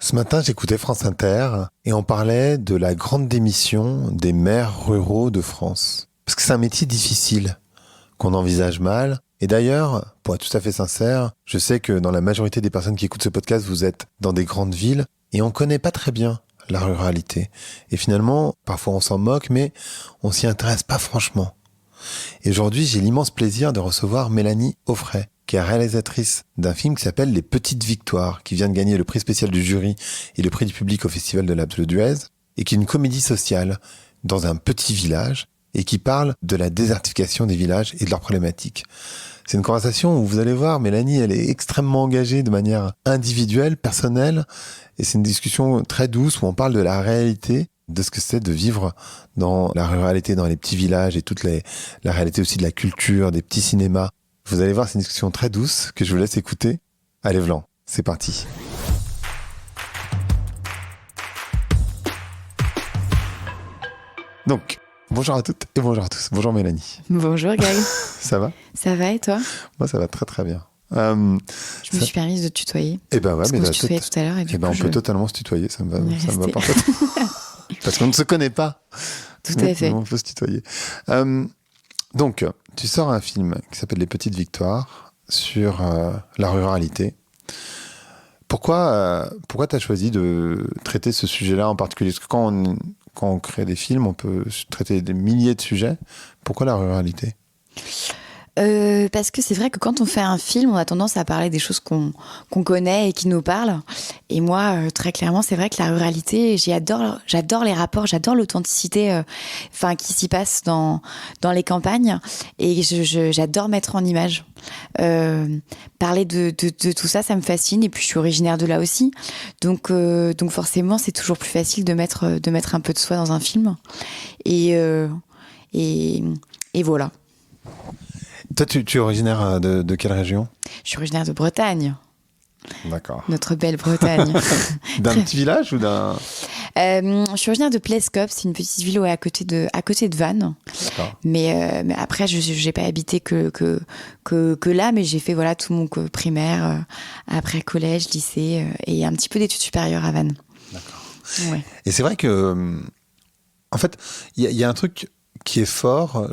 Ce matin, j'écoutais France Inter et on parlait de la grande démission des maires ruraux de France. Parce que c'est un métier difficile, qu'on envisage mal. Et d'ailleurs, pour être tout à fait sincère, je sais que dans la majorité des personnes qui écoutent ce podcast, vous êtes dans des grandes villes et on connaît pas très bien la ruralité. Et finalement, parfois on s'en moque, mais on s'y intéresse pas franchement. Et aujourd'hui, j'ai l'immense plaisir de recevoir Mélanie Offray, qui est réalisatrice d'un film qui s'appelle Les Petites Victoires, qui vient de gagner le prix spécial du jury et le prix du public au Festival de l'Alpe d'Huez, et qui est une comédie sociale dans un petit village, et qui parle de la désertification des villages et de leurs problématiques. C'est une conversation où vous allez voir, Mélanie, elle est extrêmement engagée de manière individuelle, personnelle, et c'est une discussion très douce où on parle de la réalité, de ce que c'est de vivre dans la ruralité, dans les petits villages et la réalité aussi de la culture, des petits cinémas. Vous allez voir, c'est une discussion très douce que je vous laisse écouter. Allez, Vlan, c'est parti. Donc, bonjour à toutes et bonjour à tous. Bonjour Mélanie. Bonjour Gaël. Ça va ? Ça va et toi ? Moi, ça va très très bien. Je me suis permise de te tutoyer. Eh ben ouais, parce mais qu'on se tutoyait tout à l'heure. On peut totalement se tutoyer, ça me va parfaitement. Parce qu'on ne se connaît pas. Tout à fait. On peut se tutoyer. Donc, tu sors un film qui s'appelle Les Petites Victoires sur la ruralité. Pourquoi tu as choisi de traiter ce sujet-là en particulier ? Parce que quand on crée des films, on peut traiter des milliers de sujets. Pourquoi la ruralité ? Parce que c'est vrai que quand on fait un film, on a tendance à parler des choses qu'on connaît et qui nous parlent. Et moi, très clairement, c'est vrai que la ruralité, j'adore les rapports, j'adore l'authenticité qui s'y passe dans les campagnes. Et j'adore mettre en image. Parler de tout ça, ça me fascine. Et puis, je suis originaire de là aussi. Donc forcément, c'est toujours plus facile de mettre un peu de soi dans un film. Et voilà. Toi, tu es originaire de quelle région ? Je suis originaire de Bretagne. D'accord. Notre belle Bretagne. D'un petit village ou d'un... Je suis originaire de Plescop, c'est une petite ville à côté de Vannes. D'accord. Mais après, je n'ai pas habité que là, mais j'ai fait tout mon primaire, après collège, lycée et un petit peu d'études supérieures à Vannes. D'accord. Ouais. Et c'est vrai que, en fait, il y a un truc qui est fort,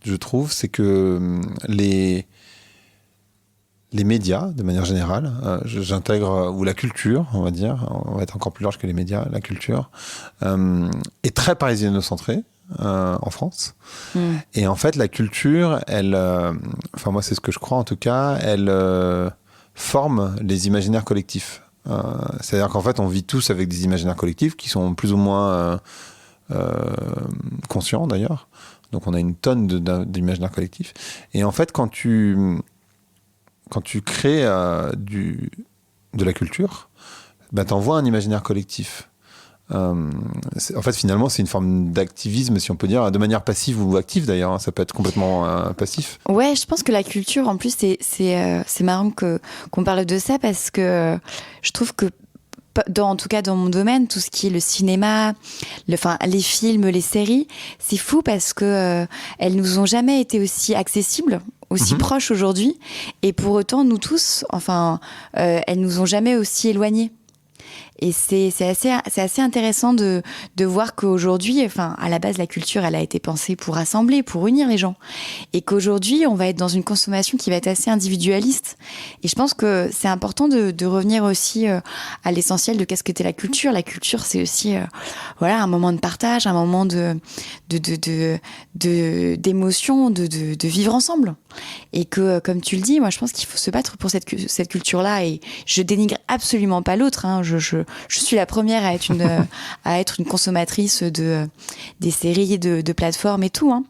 je trouve, c'est que les médias, de manière générale, j'intègre, ou la culture, on va dire, on va être encore plus large que les médias, la culture, est très parisiano-centrée en France. Et en fait, la culture, elle, moi c'est ce que je crois en tout cas, elle forme les imaginaires collectifs. C'est-à-dire qu'en fait, on vit tous avec des imaginaires collectifs qui sont plus ou moins conscients d'ailleurs. Donc on a une tonne d'imaginaire collectif. Et en fait, quand tu crées de la culture, t'envoies un imaginaire collectif. En fait, finalement, c'est une forme d'activisme, si on peut dire, de manière passive ou active d'ailleurs. Hein, ça peut être complètement passif. Ouais, je pense que la culture, en plus, c'est marrant qu'on parle de ça parce que je trouve que en tout cas dans mon domaine, tout ce qui est le cinéma, les films, les séries, c'est fou parce que elles nous ont jamais été aussi accessibles, aussi proches aujourd'hui, et pour autant nous tous, elles nous ont jamais aussi éloignés. Et c'est assez intéressant de voir qu'aujourd'hui, à la base, la culture, elle a été pensée pour rassembler, pour unir les gens. Et qu'aujourd'hui, on va être dans une consommation qui va être assez individualiste. Et je pense que c'est important de revenir aussi à l'essentiel de qu'est-ce qu'était la culture. La culture, c'est aussi un moment de partage, un moment d'émotion, de vivre ensemble. Et que, comme tu le dis, moi, je pense qu'il faut se battre pour cette culture-là. Et je dénigre absolument pas l'autre. Hein. Je suis la première à être une consommatrice des séries, de plateformes et tout. Hein.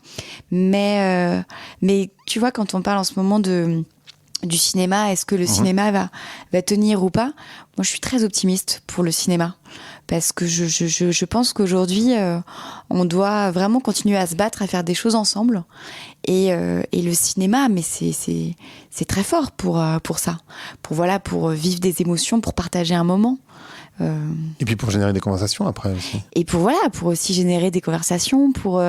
Mais tu vois, quand on parle en ce moment du cinéma, est-ce que le cinéma va tenir ou pas ? Moi, je suis très optimiste pour le cinéma. Parce que je pense qu'aujourd'hui, on doit vraiment continuer à se battre, à faire des choses ensemble. Et le cinéma, mais c'est très fort pour ça. Pour vivre des émotions, pour partager un moment. Et puis pour générer des conversations après aussi. Et pour aussi générer des conversations, pour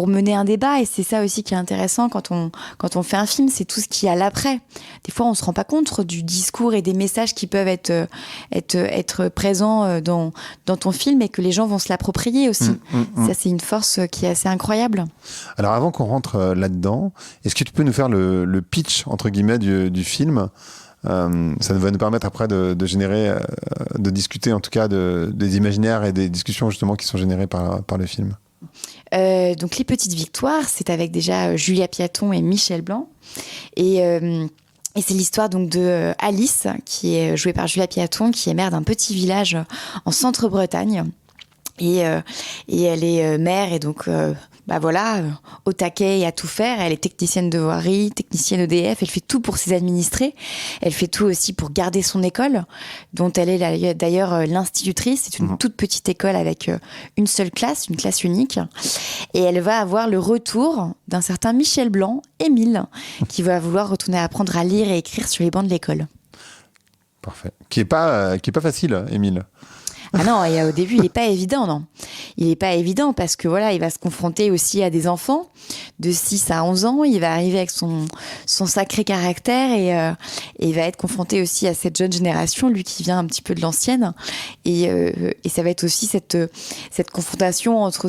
mener un débat. Et c'est ça aussi qui est intéressant quand on fait un film, c'est tout ce qu'il y a l'après. Des fois, on se rend pas compte du discours et des messages qui peuvent être présents dans ton film et que les gens vont se l'approprier aussi. Ça, c'est une force qui est assez incroyable. Alors avant qu'on rentre là-dedans, est-ce que tu peux nous faire le pitch entre guillemets du film? Ça va nous permettre après de générer, de discuter en tout cas des imaginaires et des discussions justement qui sont générées par le film. Donc Les Petites Victoires, c'est avec déjà Julia Piaton et Michel Blanc. Et c'est l'histoire donc de Alice, qui est jouée par Julia Piaton, qui est mère d'un petit village en Centre-Bretagne. Et elle est mère et donc au taquet et à tout faire. Elle est technicienne de voirie, technicienne EDF. Elle fait tout pour ses administrés. Elle fait tout aussi pour garder son école, dont elle est d'ailleurs l'institutrice. C'est une toute petite école avec une seule classe, une classe unique. Et elle va avoir le retour d'un certain Michel Blanc, Émile, qui va vouloir retourner apprendre à lire et écrire sur les bancs de l'école. Parfait. Qui est pas facile, Émile. Ah non, et au début, il n'est pas évident, non. Il n'est pas évident parce que il va se confronter aussi à des enfants de 6 à 11 ans. Il va arriver avec son sacré caractère et il va être confronté aussi à cette jeune génération, lui qui vient un petit peu de l'ancienne. Et ça va être aussi cette confrontation entre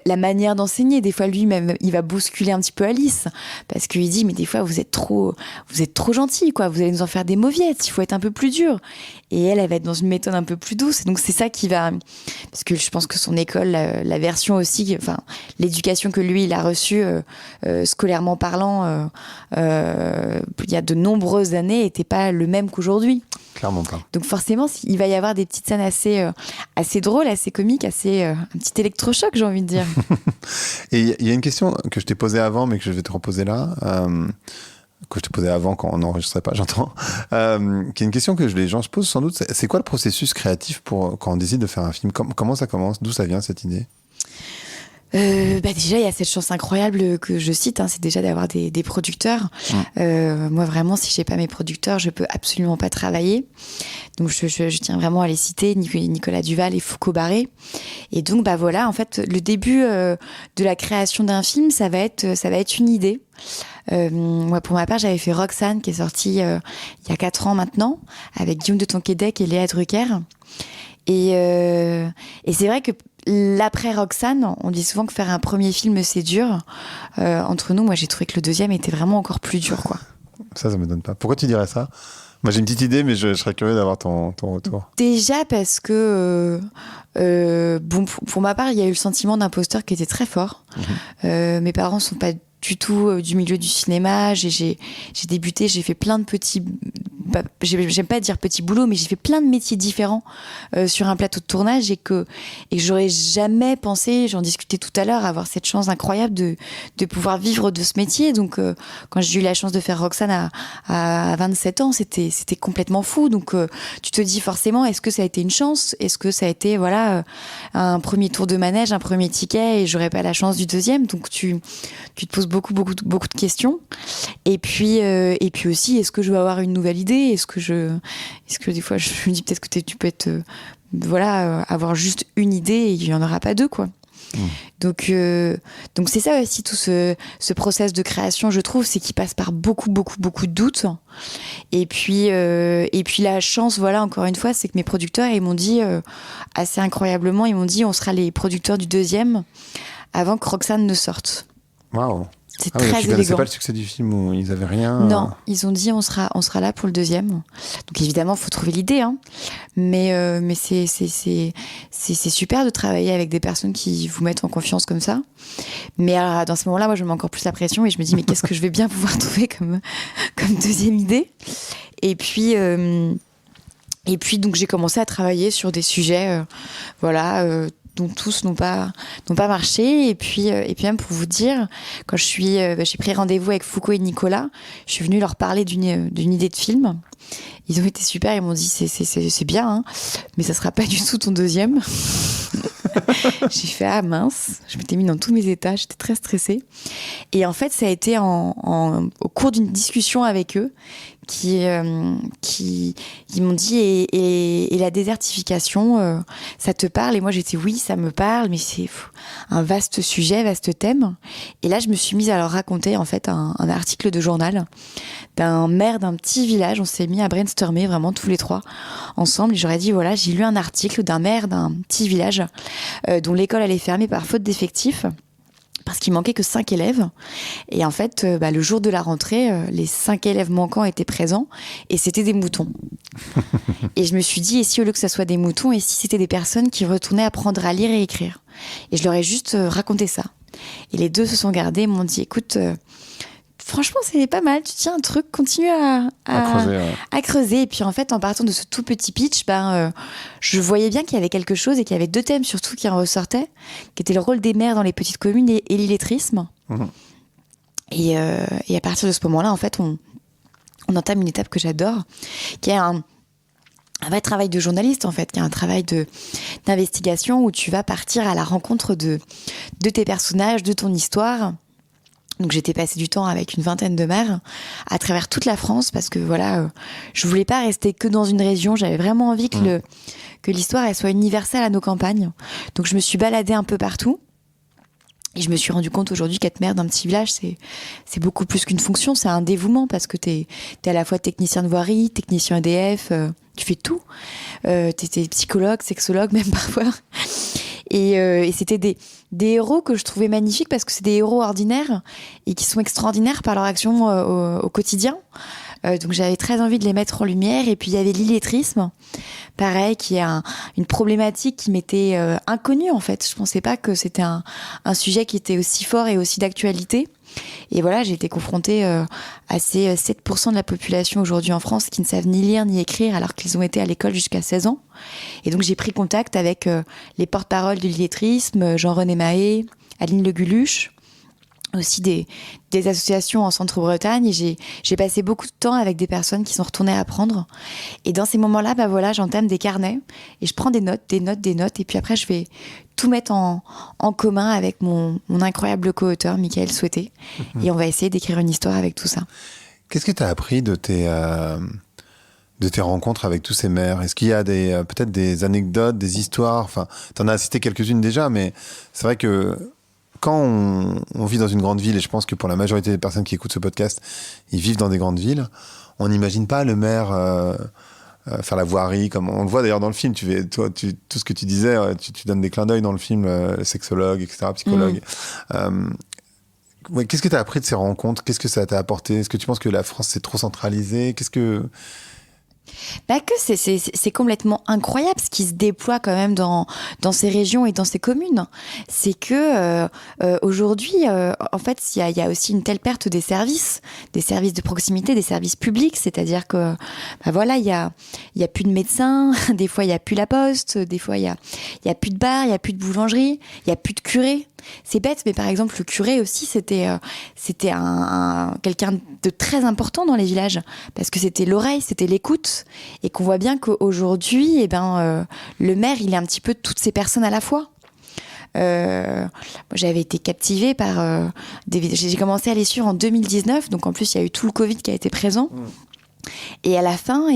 la manière d'enseigner. Des fois, lui, même, il va bousculer un petit peu Alice parce qu'il dit, mais des fois, vous êtes trop gentils, quoi. Vous allez nous en faire des mauviettes. Il faut être un peu plus dur. Et elle va être dans une méthode un peu plus douce. Et donc, c'est ça qui va... Parce que je pense que son école, la version aussi... Enfin, l'éducation que lui, il a reçue, scolairement parlant, il y a de nombreuses années, n'était pas le même qu'aujourd'hui. Clairement pas. Donc forcément, il va y avoir des petites scènes assez drôles, assez comiques, un petit électrochoc, j'ai envie de dire. Et il y a une question que je t'ai posée avant, mais que je vais te reposer là... que je te posais avant quand on n'enregistrait pas, j'entends, qui est une question que les gens se posent sans doute. C'est quoi le processus créatif quand on décide de faire un film? Comment ça commence? D'où ça vient cette idée? Déjà, il y a cette chance incroyable que je cite, c'est déjà d'avoir des producteurs. Moi, vraiment, si j'ai pas mes producteurs, je peux absolument pas travailler. Donc, je tiens vraiment à les citer, Nicolas Duval et Foucault Barré. Et donc, en fait, le début de la création d'un film, ça va être une idée. Moi, pour ma part, j'avais fait Roxane, qui est sortie il y a 4 ans maintenant, avec Guillaume de Tonquédec et Léa Drucker. Et c'est vrai que l'après Roxane, on dit souvent que faire un premier film, c'est dur. Entre nous, moi, j'ai trouvé que le deuxième était vraiment encore plus dur, quoi. Ça m'étonne pas. Pourquoi tu dirais ça? Moi, j'ai une petite idée, mais je serais curieux d'avoir ton retour. Déjà parce que, pour ma part, il y a eu le sentiment d'imposteur qui était très fort. Mes parents sont pas du tout du milieu du cinéma. J'ai débuté, j'ai fait plein de petits... J'aime pas dire petits boulots, mais j'ai fait plein de métiers différents sur un plateau de tournage et que j'aurais jamais pensé, j'en discutais tout à l'heure, avoir cette chance incroyable de pouvoir vivre de ce métier. Donc, quand j'ai eu la chance de faire Roxane à 27 ans, c'était complètement fou. Donc, tu te dis forcément, est-ce que ça a été une chance? Est-ce que ça a été, un premier tour de manège, un premier ticket et j'aurais pas la chance du deuxième? Donc, tu te poses beaucoup de questions. Et puis aussi, est-ce que je vais avoir une nouvelle idée? Est-ce que des fois je me dis peut-être que tu peux être avoir juste une idée et il y en aura pas deux, quoi. Donc c'est ça aussi, tout ce process de création, je trouve, c'est qu'il passe par beaucoup de doutes. Et puis la chance, encore une fois, c'est que mes producteurs, ils m'ont dit assez incroyablement, ils m'ont dit on sera les producteurs du deuxième avant que Roxane ne sorte. Waouh. C'est très élégant. Tu connaissais pas le succès du film où ils avaient rien? Non, ils ont dit on sera là pour le deuxième. Donc évidemment, faut trouver l'idée, mais c'est super de travailler avec des personnes qui vous mettent en confiance comme ça. Mais dans ce moment-là, moi, je me mets encore plus la pression et je me dis mais qu'est-ce que je vais bien pouvoir trouver comme deuxième idée? Et puis donc j'ai commencé à travailler sur des sujets, dont tous n'ont pas marché. Et puis même pour vous dire, quand j'ai pris rendez-vous avec Foucault et Nicolas, je suis venue leur parler d'une idée de film. Ils ont été super, ils m'ont dit c'est bien, mais ça sera pas du tout ton deuxième. J'ai fait ah mince, je m'étais mis dans tous mes états, j'étais très stressée. Et en fait, ça a été au cours d'une discussion avec eux qui m'ont dit et la désertification, ça te parle? Et moi j'étais oui, ça me parle, mais c'est un vaste sujet, vaste thème. Et là je me suis mise à leur raconter en fait un article de journal d'un maire d'un petit village. On s'est mis à brainstormer vraiment tous les trois ensemble et j'aurais dit voilà, j'ai lu un article d'un maire d'un petit village dont l'école allait fermer par faute d'effectifs, parce qu'il manquait que 5 élèves. Et en fait, le jour de la rentrée, les 5 élèves manquants étaient présents et c'était des moutons. Et je me suis dit, et si au lieu que ça soit des moutons, et si c'était des personnes qui retournaient apprendre à lire et écrire? Et je leur ai juste raconté ça. Et les deux se sont gardés et m'ont dit, écoute, franchement, c'est pas mal, tu tiens un truc, continue à creuser. Et puis en fait, en partant de ce tout petit pitch, je voyais bien qu'il y avait quelque chose et qu'il y avait deux thèmes surtout qui en ressortaient, qui étaient le rôle des maires dans les petites communes et l'illettrisme. Mmh. Et à partir de ce moment-là, en fait, on entame une étape que j'adore, qui est un vrai travail de journaliste, en fait, qui est un travail d'investigation où tu vas partir à la rencontre de tes personnages, de ton histoire. Donc j'étais passé du temps avec une vingtaine de maires à travers toute la France parce que voilà, je voulais pas rester que dans une région. J'avais vraiment envie que l'histoire elle soit universelle à nos campagnes. Donc je me suis baladée un peu partout et je me suis rendu compte aujourd'hui qu'être maire d'un petit village c'est beaucoup plus qu'une fonction, c'est un dévouement parce que t'es à la fois technicien de voirie, technicien EDF, tu fais tout. T'es psychologue, sexologue même parfois. Et c'était des héros que je trouvais magnifiques parce que c'est des héros ordinaires et qui sont extraordinaires par leur action au quotidien. Donc j'avais très envie de les mettre en lumière. Et puis il y avait l'illettrisme, pareil, qui est une problématique qui m'était inconnue en fait. Je pensais pas que c'était un sujet qui était aussi fort et aussi d'actualité. Et voilà, j'ai été confrontée à ces 7% de la population aujourd'hui en France qui ne savent ni lire ni écrire alors qu'ils ont été à l'école jusqu'à 16 ans. Et donc j'ai pris contact avec les porte-paroles de l'illettrisme, Jean-René Mahé, Aline Le Guluche, aussi des associations en Centre-Bretagne. Et j'ai passé beaucoup de temps avec des personnes qui sont retournées apprendre. Et dans ces moments-là, voilà, j'entame des carnets et je prends des notes. Et puis après, je vais tout mettre en commun avec mon incroyable co-auteur, Michael Souhaité. Et on va essayer d'écrire une histoire avec tout ça. Qu'est-ce que tu as appris de tes rencontres avec tous ces maires? Est-ce qu'il y a peut-être des anecdotes, des histoires? Enfin, tu en as cité quelques-unes déjà, mais c'est vrai que quand on vit dans une grande ville, et je pense que pour la majorité des personnes qui écoutent ce podcast, ils vivent dans des grandes villes, on n'imagine pas le maire faire la voirie, comme on le voit d'ailleurs dans le film. Tout ce que tu disais, tu donnes des clins d'œil dans le film, sexologue, etc., psychologue. Qu'est-ce que tu as appris de ces rencontres? Qu'est-ce que ça t'a apporté? Est-ce que tu penses que la France c'est trop centralisé? C'est complètement incroyable ce qui se déploie quand même dans ces régions et dans ces communes. C'est que aujourd'hui, en fait, il y a aussi une telle perte des services de proximité, des services publics. C'est-à-dire que, voilà, il y a plus de médecins, des fois il y a plus la poste, des fois il y a plus de bar, il y a plus de boulangerie, il y a plus de curé. C'est bête, mais par exemple, le curé aussi, c'était quelqu'un de très important dans les villages, parce que c'était l'oreille, c'était l'écoute, et qu'on voit bien qu'aujourd'hui, le maire, il est un petit peu toutes ces personnes à la fois. Moi, j'avais été captivée par j'ai commencé à les suivre en 2019, donc en plus, il y a eu tout le Covid qui a été présent. Et à la fin,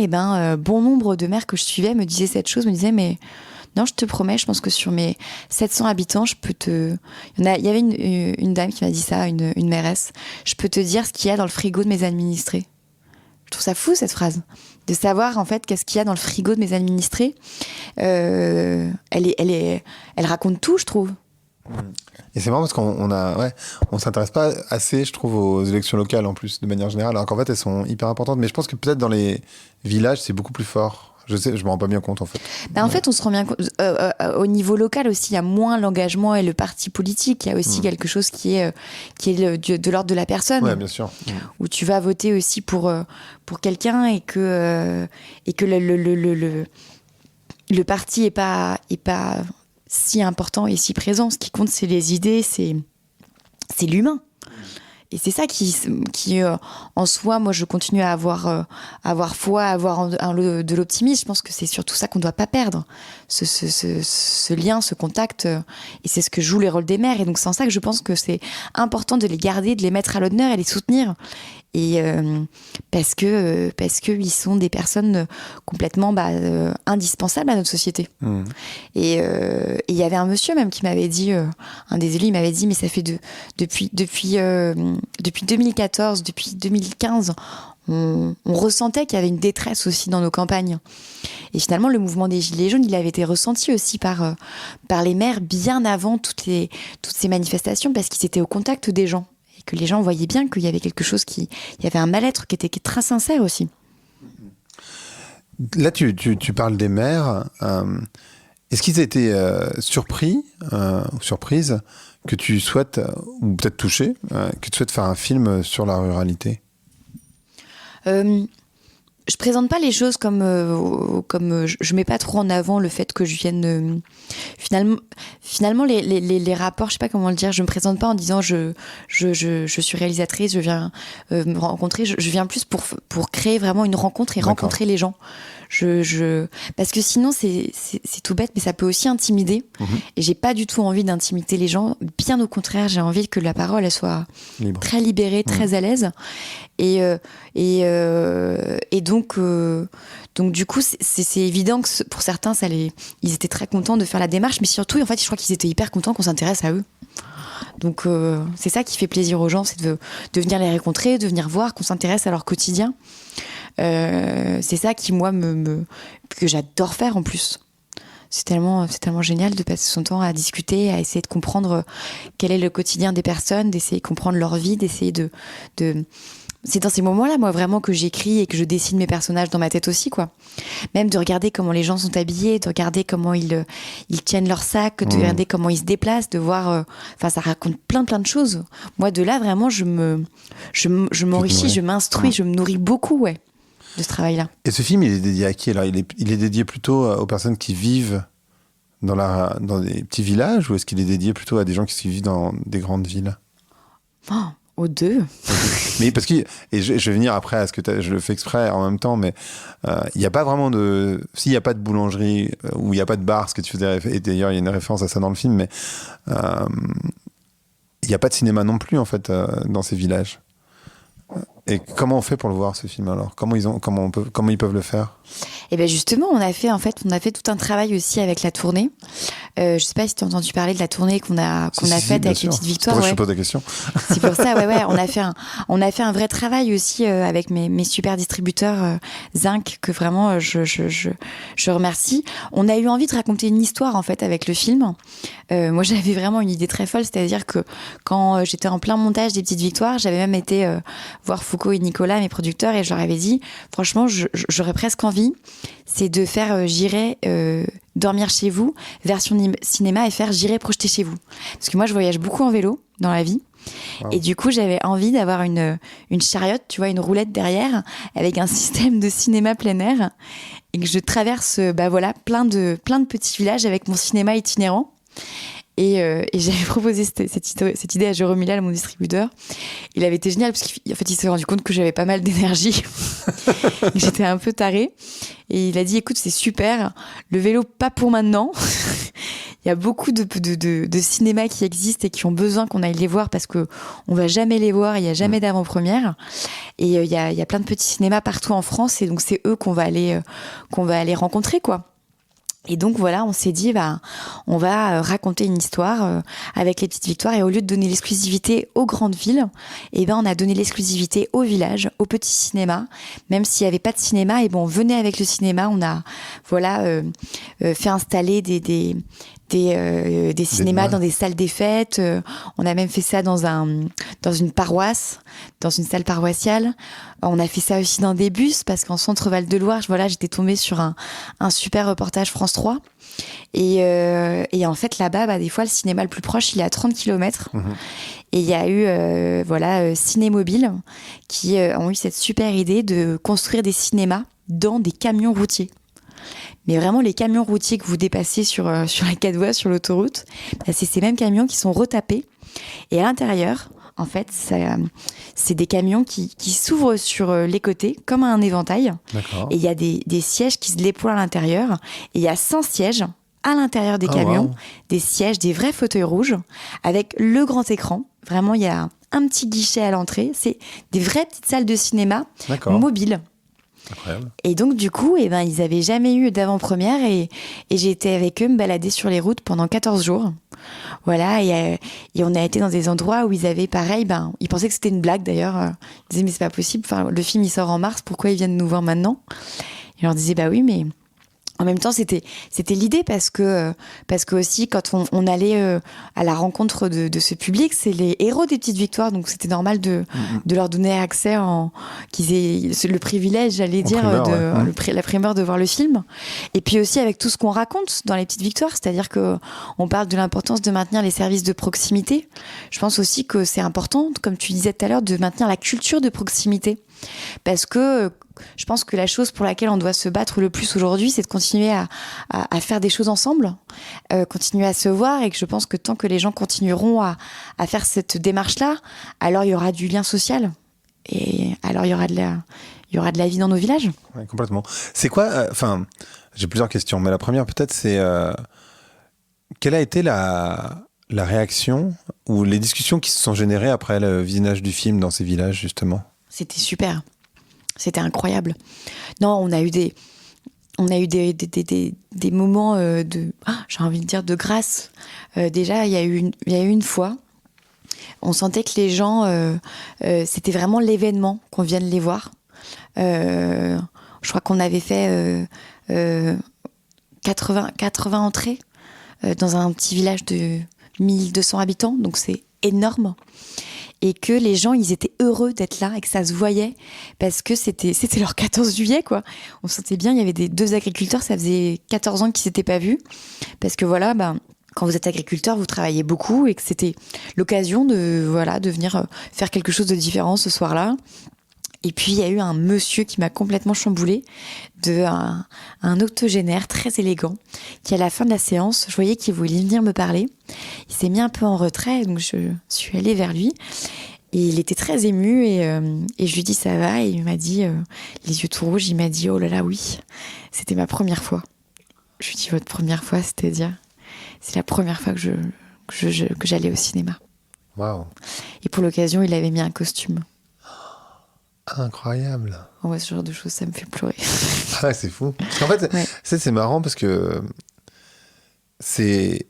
bon nombre de maires que je suivais me disaient cette chose, me disaient, mais non, je te promets, je pense que sur mes 700 habitants, il y avait une dame qui m'a dit ça, une mairesse. Je peux te dire ce qu'il y a dans le frigo de mes administrés. Je trouve ça fou, cette phrase. De savoir, en fait, qu'est-ce qu'il y a dans le frigo de mes administrés. Elle raconte tout, je trouve. Et c'est marrant parce on s'intéresse pas assez, je trouve, aux élections locales, en plus, de manière générale, alors qu'en fait, elles sont hyper importantes. Mais je pense que peut-être dans les villages, c'est beaucoup plus fort. Je me rends pas bien compte en fait. En fait, on se rend bien compte. Au niveau local aussi, il y a moins l'engagement et le parti politique. Il y a aussi quelque chose qui est de l'ordre de la personne. Ouais, bien sûr. Où tu vas voter aussi pour quelqu'un et que le parti est pas si important et si présent. Ce qui compte, c'est les idées, c'est l'humain. Et c'est ça qui en soi, moi, je continue à avoir foi, à avoir de l'optimisme. Je pense que c'est surtout ça qu'on ne doit pas perdre. Ce lien, ce contact. Et c'est ce que jouent les rôles des maires. Et donc, c'est en ça que je pense que c'est important de les garder, de les mettre à l'honneur et les soutenir. et parce que ils sont des personnes complètement indispensables à notre société. Et il y avait un monsieur même qui m'avait dit, un des élus, il m'avait dit, mais ça fait depuis 2014, depuis 2015, on ressentait qu'il y avait une détresse aussi dans nos campagnes. Et finalement, le mouvement des Gilets jaunes, il avait été ressenti aussi par les maires bien avant toutes ces manifestations, parce qu'ils étaient au contact des gens. Et que les gens voyaient bien qu'il y avait quelque chose il y avait un mal-être qui était très sincère aussi. Là, tu parles des maires. Est-ce qu'ils étaient surpris ou surprises que tu souhaites, ou peut-être touchés, que tu souhaites faire un film sur la ruralité ? Je présente pas les choses comme je mets pas trop en avant le fait que je vienne finalement les rapports, je sais pas comment le dire, je me présente pas en disant je suis réalisatrice, je viens me rencontrer, je viens plus pour créer vraiment une rencontre et rencontrer les gens. Parce que sinon c'est tout bête, mais ça peut aussi intimider. Et j'ai pas du tout envie d'intimider les gens, bien au contraire, j'ai envie que la parole elle soit libre, très libérée, très à l'aise. Et donc du coup c'est évident que pour certains ils étaient très contents de faire la démarche, mais surtout en fait je crois qu'ils étaient hyper contents qu'on s'intéresse à eux. Donc c'est ça qui fait plaisir aux gens, c'est de venir les rencontrer, de venir voir, qu'on s'intéresse à leur quotidien. C'est ça qui moi que j'adore faire en plus. C'est tellement génial de passer son temps à discuter, à essayer de comprendre quel est le quotidien des personnes, d'essayer de comprendre leur vie, d'essayer de c'est dans ces moments-là, moi, vraiment, que j'écris et que je dessine mes personnages dans ma tête aussi, quoi. Même de regarder comment les gens sont habillés, de regarder comment ils tiennent leur sac, de regarder comment ils se déplacent, de voir... ça raconte plein de choses. Moi, de là, vraiment, je m'enrichis, je m'instruis, je me nourris beaucoup, ouais, de ce travail-là. Et ce film, il est dédié à qui? Alors, il est dédié plutôt aux personnes qui vivent dans des petits villages, ou est-ce qu'il est dédié plutôt à des gens qui vivent dans des grandes villes? Aux deux. Mais parce que, et je vais venir après à ce que je le fais exprès en même temps, mais il n'y a pas vraiment s'il n'y a pas de boulangerie ou il n'y a pas de bar, ce que tu faisais, et d'ailleurs il y a une référence à ça dans le film, mais il n'y a pas de cinéma non plus en fait dans ces villages. Et comment on fait pour le voir, ce film, alors? Comment ils peuvent le faire? Et bien justement, on a fait tout un travail aussi avec la tournée. Je sais pas si tu as entendu parler de la tournée qu'on a faite avec les petites victoires. Pourquoi je te pose la question? C'est pour ça, ouais. On a fait un vrai travail aussi avec mes super distributeurs Zinc, que vraiment je remercie. On a eu envie de raconter une histoire en fait avec le film. Moi, j'avais vraiment une idée très folle, c'est-à-dire que quand j'étais en plein montage des petites victoires, j'avais même été voir Foucault et Nicolas, mes producteurs, et je leur avais dit, franchement, j'aurais presque envie, c'est de faire J'irai dormir chez vous, version cinéma, et faire J'irai projeter chez vous. Parce que moi, je voyage beaucoup en vélo dans la vie. Wow. Et du coup, j'avais envie d'avoir une chariote, tu vois, une roulette derrière, avec un système de cinéma plein air, et que je traverse, plein de petits villages avec mon cinéma itinérant. Et j'avais proposé cette idée à Jérôme Milal, mon distributeur. Il avait été génial parce qu'en fait, il s'est rendu compte que j'avais pas mal d'énergie. J'étais un peu tarée. Et il a dit, écoute, c'est super. Le vélo, pas pour maintenant. Il y a beaucoup de cinémas qui existent et qui ont besoin qu'on aille les voir parce qu'on va jamais les voir. Il n'y a jamais d'avant-première. Et il y a plein de petits cinémas partout en France. Et donc, c'est eux qu'on va aller rencontrer, quoi. Et donc voilà, on s'est dit, on va raconter une histoire avec les petites victoires, et au lieu de donner l'exclusivité aux grandes villes, on a donné l'exclusivité aux villages, aux petits cinémas. Même s'il n'y avait pas de cinéma, on venait avec le cinéma. On a fait installer des cinémas dans des salles des fêtes. On a même fait ça dans une paroisse, dans une salle paroissiale. On a fait ça aussi dans des bus, parce qu'en centre Val-de-Loire, j'étais tombée sur un super reportage France 3. Et en fait, là-bas, des fois, le cinéma le plus proche, il est à 30 km. Et il y a eu Cinémobile qui ont eu cette super idée de construire des cinémas dans des camions routiers. Mais vraiment, les camions routiers que vous dépassez sur la 4 voies, sur l'autoroute, c'est ces mêmes camions qui sont retapés. Et à l'intérieur, en fait, c'est des camions qui s'ouvrent sur les côtés, comme un éventail. D'accord. Et il y a des sièges qui se déploient à l'intérieur. Et il y a 100 sièges à l'intérieur des camions, wow. Des sièges, des vrais fauteuils rouges, avec le grand écran. Vraiment, il y a un petit guichet à l'entrée. C'est des vraies petites salles de cinéma mobiles. Incroyable. Et donc, du coup, ils n'avaient jamais eu d'avant-première et j'ai été avec eux me balader sur les routes pendant 14 jours. Voilà, et on a été dans des endroits où ils avaient pareil, ils pensaient que c'était une blague d'ailleurs. Ils disaient, mais c'est pas possible, enfin, le film il sort en mars, pourquoi ils viennent nous voir maintenant? Je leur disais, bah oui, mais en même temps, c'était l'idée parce que aussi, quand on allait à la rencontre de ce public, c'est les héros des petites victoires, donc c'était normal de leur donner accès, qu'ils aient le privilège, j'allais dire, la primeur de voir le film. Et puis aussi avec tout ce qu'on raconte dans les petites victoires, c'est-à-dire qu'on parle de l'importance de maintenir les services de proximité. Je pense aussi que c'est important, comme tu disais tout à l'heure, de maintenir la culture de proximité. Parce que je pense que la chose pour laquelle on doit se battre le plus aujourd'hui, c'est de continuer à faire des choses ensemble, continuer à se voir, et que je pense que tant que les gens continueront à faire cette démarche-là, alors il y aura du lien social, et alors il y aura de la vie dans nos villages. Ouais, complètement. C'est quoi, j'ai plusieurs questions, mais la première peut-être c'est quelle a été la réaction ou les discussions qui se sont générées après le visionnage du film dans ces villages justement? C'était super. C'était incroyable. Non, on a eu des moments j'ai envie de dire de grâce. Déjà, il y a eu une fois, on sentait que les gens, c'était vraiment l'événement qu'on vienne les voir. Je crois qu'on avait fait 80 entrées dans un petit village de 1200 habitants, donc c'est énorme. Et que les gens, ils étaient heureux d'être là et que ça se voyait parce que c'était leur 14 juillet, quoi. On sentait bien, il y avait deux agriculteurs, ça faisait 14 ans qu'ils s'étaient pas vus. Parce que voilà, quand vous êtes agriculteur, vous travaillez beaucoup et que c'était l'occasion de venir faire quelque chose de différent ce soir-là. Et puis, il y a eu un monsieur qui m'a complètement chamboulée, un octogénaire très élégant, qui, à la fin de la séance, je voyais qu'il voulait venir me parler. Il s'est mis un peu en retrait, donc je suis allée vers lui. Et il était très ému, et je lui dis ça va, et il m'a dit, les yeux tout rouges, il m'a dit, oh là là, oui, c'était ma première fois. Je lui dis, votre première fois, c'est-à-dire? C'est la première fois que j'allais au cinéma. Waouh. Et pour l'occasion, il avait mis un costume. Incroyable. Ouais, ce genre de choses, ça me fait pleurer. Ah, c'est fou. En fait, ouais. C'est marrant parce que c'est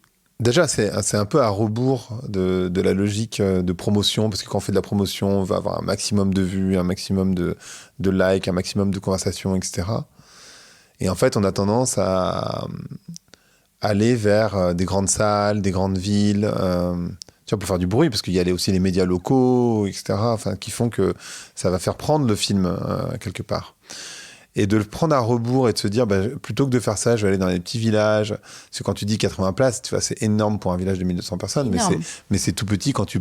un peu à rebours de la logique de promotion, parce que quand on fait de la promotion, on va avoir un maximum de vues, un maximum de likes, un maximum de conversations, etc. Et en fait, on a tendance à aller vers des grandes salles, des grandes villes, on peut faire du bruit parce qu'il y a aussi les médias locaux, etc., qui font que ça va faire prendre le film quelque part. Et de le prendre à rebours et de se dire, plutôt que de faire ça, je vais aller dans les petits villages. Parce que quand tu dis 80 places, tu vois, c'est énorme pour un village de 1200 personnes, mais c'est tout petit quand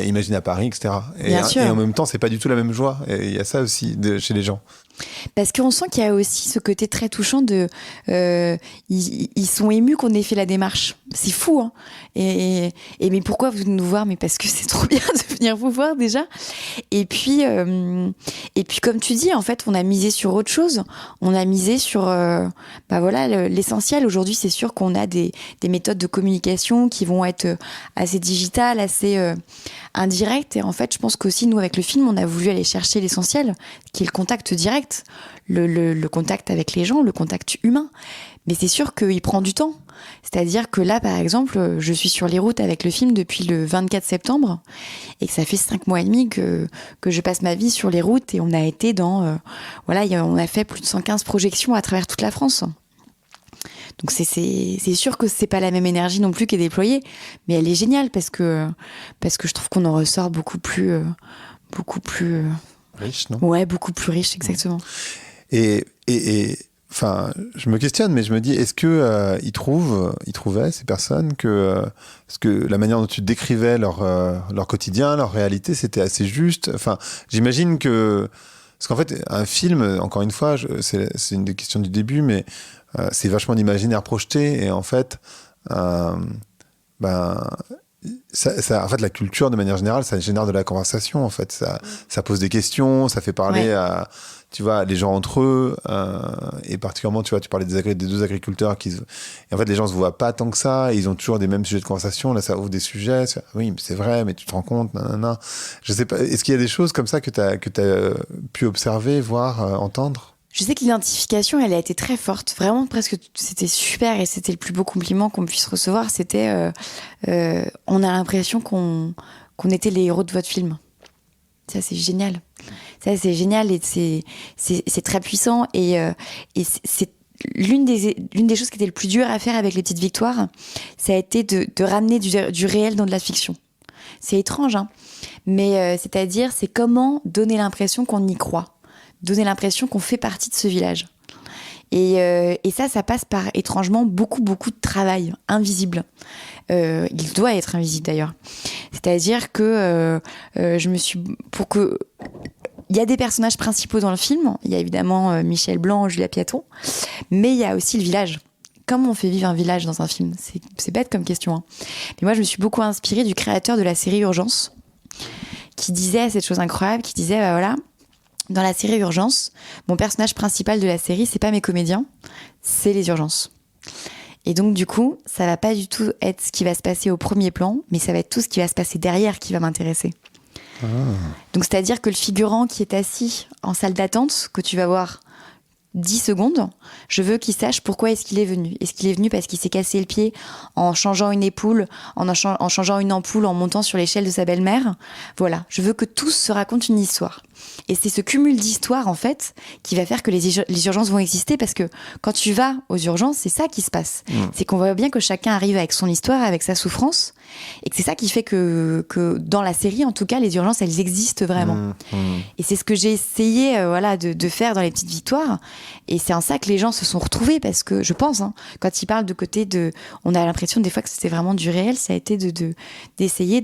imagine à Paris, etc. Et en même temps, c'est pas du tout la même joie. Et il y a ça aussi chez les gens. Parce qu'on sent qu'il y a aussi ce côté très touchant de... ils sont émus qu'on ait fait la démarche. C'est fou, hein. Et mais pourquoi vous venez nous voir? Mais parce que c'est trop bien de venir vous voir déjà. Et puis comme tu dis, en fait, on a misé sur autre chose. On a misé sur l'essentiel. Aujourd'hui, c'est sûr qu'on a des méthodes de communication qui vont être assez digitales, assez indirectes. Et en fait, je pense qu'aussi, nous, avec le film, on a voulu aller chercher l'essentiel, qui est le contact direct. Le contact avec les gens, le contact humain. Mais c'est sûr qu'il prend du temps. C'est-à-dire que là, par exemple, je suis sur les routes avec le film depuis le 24 septembre et que ça fait 5 mois et demi que je passe ma vie sur les routes, et on a été on a fait plus de 115 projections à travers toute la France. Donc c'est sûr que c'est pas la même énergie non plus qui est déployée, mais elle est géniale parce que je trouve qu'on en ressort beaucoup plus riche, non? Ouais, beaucoup plus riche, exactement. Et je me questionne, mais je me dis, est-ce que ils trouvaient, ces personnes, parce que la manière dont tu décrivais leur quotidien, leur réalité, c'était assez juste. J'imagine que... Parce qu'en fait, un film, encore une fois, c'est une des questions du début, mais c'est vachement d'imaginaire projeté, et en fait, il en fait, la culture, de manière générale, ça génère de la conversation, en fait. Ça pose des questions, ça fait parler à, tu vois, les gens entre eux, et particulièrement, tu vois, tu parlais des deux agriculteurs et en fait, les gens se voient pas tant que ça, et ils ont toujours des mêmes sujets de conversation. Là, ça ouvre des sujets. Oui, mais c'est vrai, mais tu te rends compte, nanana. Je sais pas, est-ce qu'il y a des choses comme ça que t'as pu observer, voir, entendre? Je sais que l'identification, elle a été très forte. Vraiment, presque, c'était super et c'était le plus beau compliment qu'on puisse recevoir. C'était, on a l'impression qu'on était les héros de votre film. Ça, c'est génial. Ça, c'est génial et c'est très puissant. Et c'est l'une des choses qui était le plus dur à faire avec les petites victoires, ça a été de ramener du réel dans de la fiction. C'est étrange, hein. Mais c'est-à-dire, c'est comment donner l'impression qu'on y croit. Donner l'impression qu'on fait partie de ce village. Et ça passe par, étrangement, beaucoup de travail invisible. Il doit être invisible, d'ailleurs. C'est-à-dire que pour que... Il y a des personnages principaux dans le film. Il y a évidemment Michel Blanc, Julia Piaton. Mais il y a aussi le village. Comment on fait vivre un village dans un film ? C'est bête comme question, hein. Mais moi, je me suis beaucoup inspirée du créateur de la série Urgence, qui disait cette chose incroyable, qui disait, voilà... Dans la série Urgence, mon personnage principal de la série, c'est pas mes comédiens, c'est les urgences. Et donc, du coup, ça va pas du tout être ce qui va se passer au premier plan, mais ça va être tout ce qui va se passer derrière qui va m'intéresser. Ah. Donc, c'est-à-dire que le figurant qui est assis en salle d'attente, que tu vas voir 10 secondes, je veux qu'il sache pourquoi est-ce qu'il est venu. Est-ce qu'il est venu parce qu'il s'est cassé le pied en changeant une épaule, en changeant une ampoule, en montant sur l'échelle de sa belle-mère ? Voilà, je veux que tous se racontent une histoire. Et c'est ce cumul d'histoires, en fait, qui va faire que les urgences vont exister, parce que quand tu vas aux urgences, c'est ça qui se passe. C'est qu'on voit bien que chacun arrive avec son histoire, avec sa souffrance, et que c'est ça qui fait que dans la série, en tout cas, les urgences, elles existent vraiment. Et c'est ce que j'ai essayé de faire dans les petites victoires. Et c'est en ça que les gens se sont retrouvés, parce que je pense, hein, quand ils parlent de côté de... On a l'impression des fois que c'était vraiment du réel, ça a été d'essayer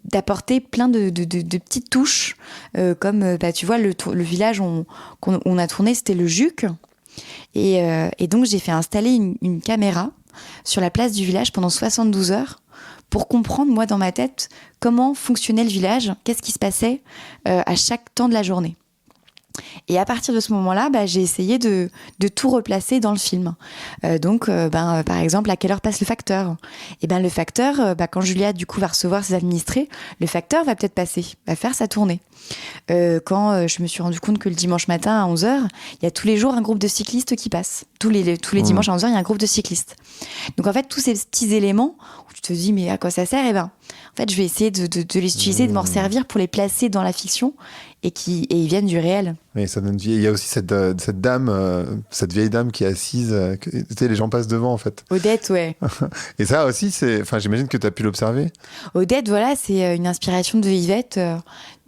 d'apporter plein de petites touches, comme tu vois, le village qu'on a tourné, c'était le Juc. Et donc j'ai fait installer une caméra sur la place du village pendant 72 heures pour comprendre, moi, dans ma tête, comment fonctionnait le village, qu'est-ce qui se passait à chaque temps de la journée. Et à partir de ce moment-là, j'ai essayé de tout replacer dans le film. Par exemple, à quelle heure passe le facteur ? Et le facteur, quand Julia du coup va recevoir ses administrés, le facteur va peut-être passer, va faire sa tournée. Quand je me suis rendu compte que le dimanche matin à 11h, il y a tous les jours un groupe de cyclistes qui passe. Tous les dimanches à 11h, il y a un groupe de cyclistes. Donc en fait, tous ces petits éléments où tu te dis mais à quoi ça sert ? En fait, je vais essayer de les utiliser, de m'en servir pour les placer dans la fiction et ils viennent du réel. Oui, ça donne vie. Il y a aussi cette dame, cette vieille dame qui est assise, les gens passent devant en fait. Odette, ouais. Et ça aussi, j'imagine que tu as pu l'observer. Odette, voilà, c'est une inspiration de Yvette,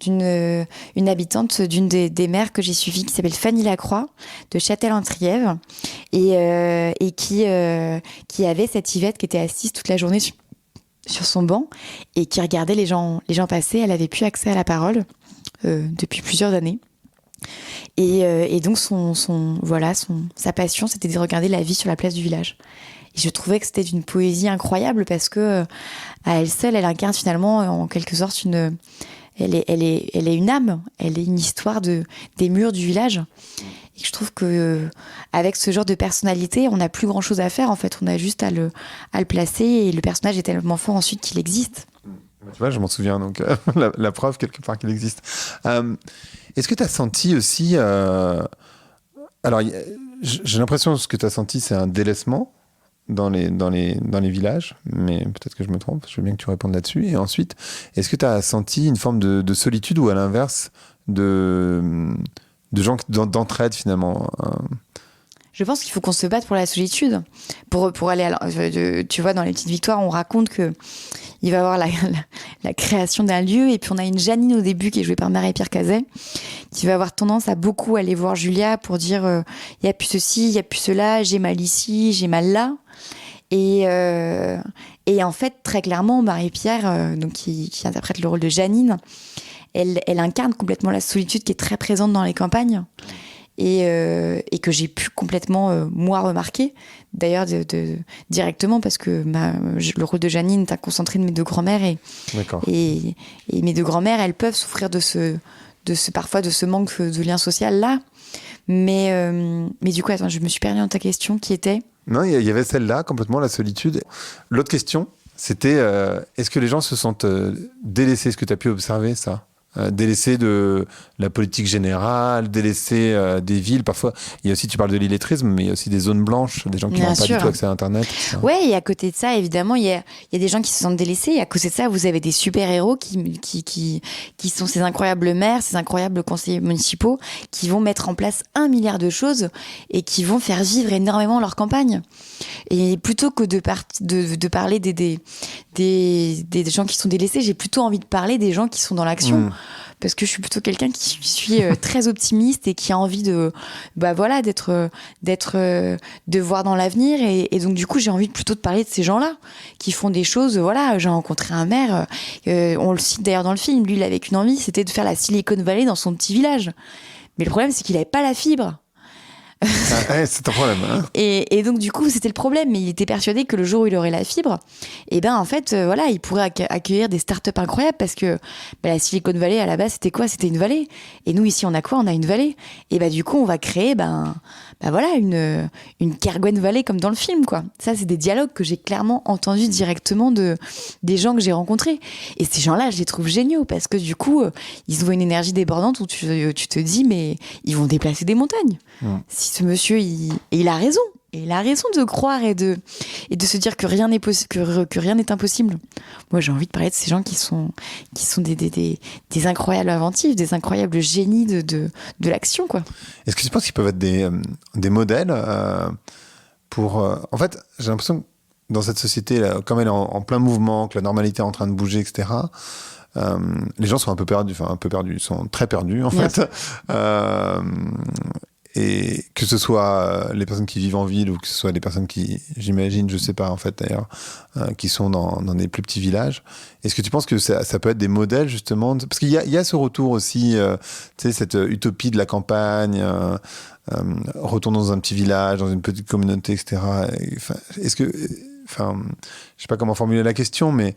une habitante d'une des mères que j'ai suivies, qui s'appelle Fanny Lacroix, de Châtel-en-Trièves, et qui avait cette Yvette qui était assise toute la journée sur son banc et qui regardait les gens passer. Elle avait plus accès à la parole depuis plusieurs années. Et donc sa passion, c'était de regarder la vie sur la place du village. Et je trouvais que c'était d'une poésie incroyable, parce que à elle seule, elle incarne finalement en quelque sorte elle est une âme, elle est une histoire des murs du village. Et je trouve que avec ce genre de personnalité, on n'a plus grand chose à faire en fait. On a juste à le placer, et le personnage est tellement fort ensuite qu'il existe. Tu vois, je m'en souviens, donc la preuve quelque part qu'il existe. Est-ce que tu as senti aussi... Alors, j'ai l'impression que ce que tu as senti, c'est un délaissement dans les villages, mais peut-être que je me trompe, je veux bien que tu répondes là-dessus. Et ensuite, est-ce que tu as senti une forme de solitude, ou à l'inverse, de gens d'entraide finalement Je pense qu'il faut qu'on se batte pour la solitude. Pour aller tu vois, dans les petites victoires, on raconte que il va y avoir la création d'un lieu, et puis on a une Janine au début qui est jouée par Marie-Pierre Cazet, qui va avoir tendance à beaucoup aller voir Julia pour dire il y a plus ceci, il y a plus cela, j'ai mal ici, j'ai mal là. Et en fait, très clairement, Marie-Pierre, donc qui interprète le rôle de Janine, elle incarne complètement la solitude qui est très présente dans les campagnes. et que j'ai pu complètement, moi, remarquer. D'ailleurs, directement, parce que le rôle de Janine est un concentré de mes deux grands-mères et mes deux grands-mères, elles peuvent souffrir parfois de ce manque de lien social là. Mais du coup, attends, je me suis perdue dans ta question qui était... Non, il y avait celle-là, complètement, la solitude. L'autre question, c'était est-ce que les gens se sentent délaissés? Est-ce que tu as pu observer ça? Délaissés de la politique générale, délaissés des villes. Parfois, il y a aussi, tu parles de l'illettrisme, mais il y a aussi des zones blanches, des gens qui n'ont pas du tout accès à Internet. Ouais, et à côté de ça, évidemment, il y a des gens qui se sentent délaissés. Et à côté de ça, vous avez des super-héros qui sont ces incroyables maires, ces incroyables conseillers municipaux, qui vont mettre en place 1 milliard de choses et qui vont faire vivre énormément leur campagne. Et plutôt que de parler des gens qui sont délaissés, j'ai plutôt envie de parler des gens qui sont dans l'action. Parce que je suis plutôt quelqu'un qui suis très optimiste et qui a envie de voir dans l'avenir, et donc du coup j'ai envie plutôt de parler de ces gens-là qui font des choses. Voilà, j'ai rencontré un maire, on le cite d'ailleurs dans le film, lui il avait qu'une envie, c'était de faire la Silicon Valley dans son petit village, mais le problème c'est qu'il avait pas la fibre. C'est un problème. Hein. Et donc du coup c'était le problème, mais il était persuadé que le jour où il aurait la fibre, et ben en fait voilà, il pourrait accueillir des startups incroyables, parce que la Silicon Valley à la base c'était quoi? C'était une vallée, et nous ici on a quoi? On a une vallée, et du coup on va créer voilà une Kerguen Valley comme dans le film, quoi. Ça c'est des dialogues que j'ai clairement entendus directement des gens que j'ai rencontrés, et ces gens-là je les trouve géniaux, parce que du coup ils ont une énergie débordante où tu te dis mais ils vont déplacer des montagnes. Si ce monsieur, il a raison. Et il a raison de croire et de se dire que rien n'est que rien n'est impossible. Moi, j'ai envie de parler de ces gens qui sont des incroyables inventifs, des incroyables génies de l'action, quoi. Est-ce que tu penses qu'ils peuvent être des modèles pour... En fait, j'ai l'impression que dans cette société, là, comme elle est en plein mouvement, que la normalité est en train de bouger, etc., les gens sont un peu perdus, ils sont très perdus, en fait. Et que ce soit les personnes qui vivent en ville ou que ce soit les personnes qui, j'imagine, je sais pas en fait d'ailleurs, qui sont dans des plus petits villages. Est-ce que tu penses que ça peut être des modèles justement parce qu'il y a ce retour aussi, tu sais, cette utopie de la campagne, retour dans un petit village, dans une petite communauté, etc. Est-ce que, je sais pas comment formuler la question, mais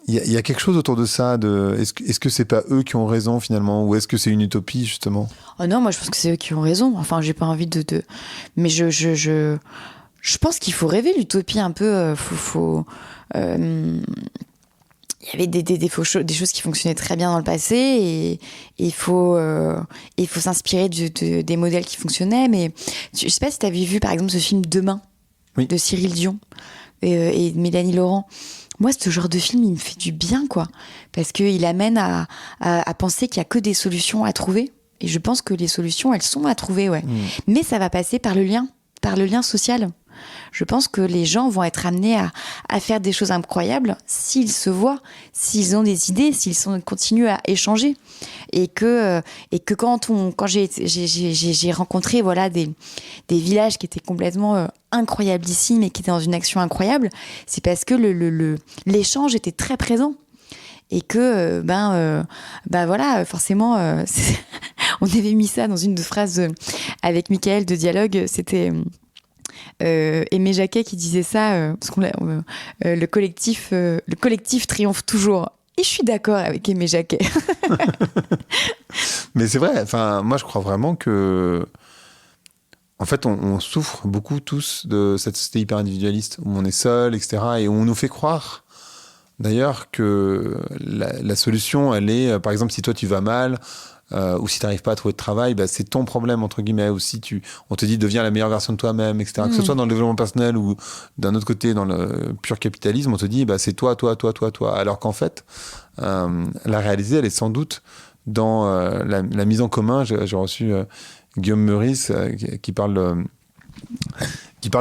il y a quelque chose autour de ça. Est-ce que c'est pas eux qui ont raison finalement, ou est-ce que c'est une utopie justement? Oh non, moi je pense que c'est eux qui ont raison. Enfin, j'ai pas envie mais je pense qu'il faut rêver l'utopie un peu. Il y avait des choses qui fonctionnaient très bien dans le passé, et il faut s'inspirer des modèles qui fonctionnaient. Mais je sais pas si tu avais vu par exemple ce film Demain, oui, de Cyril Dion et Mélanie Laurent. Moi, ce genre de film, il me fait du bien, quoi. Parce qu'il amène à penser qu'il n'y a que des solutions à trouver. Et je pense que les solutions, elles sont à trouver, ouais. Mais ça va passer par le lien social. Je pense que les gens vont être amenés à faire des choses incroyables s'ils se voient, s'ils ont des idées, s'ils continuent à échanger. Et que quand j'ai rencontré voilà des villages qui étaient complètement incroyablissimes et qui étaient dans une action incroyable, c'est parce que l'échange était très présent. Et que voilà, forcément on avait mis ça dans une phrase avec Michael de dialogue, c'était Aimé Jacquet qui disait ça, parce le collectif triomphe toujours. Et je suis d'accord avec Aimé Jacquet. Mais c'est vrai, moi je crois vraiment que en fait on souffre beaucoup tous de cette société hyper individualiste où on est seul, etc., et où on nous fait croire d'ailleurs que la solution elle est, par exemple, si toi tu vas mal, ou si tu n'arrives pas à trouver de travail, c'est ton problème, entre guillemets, ou si on te dit deviens la meilleure version de toi-même, etc. Que ce soit dans le développement personnel ou d'un autre côté dans le pur capitalisme, on te dit c'est toi, alors qu'en fait la réalité elle est sans doute dans la mise en commun. J'ai reçu Guillaume Meurice qui parle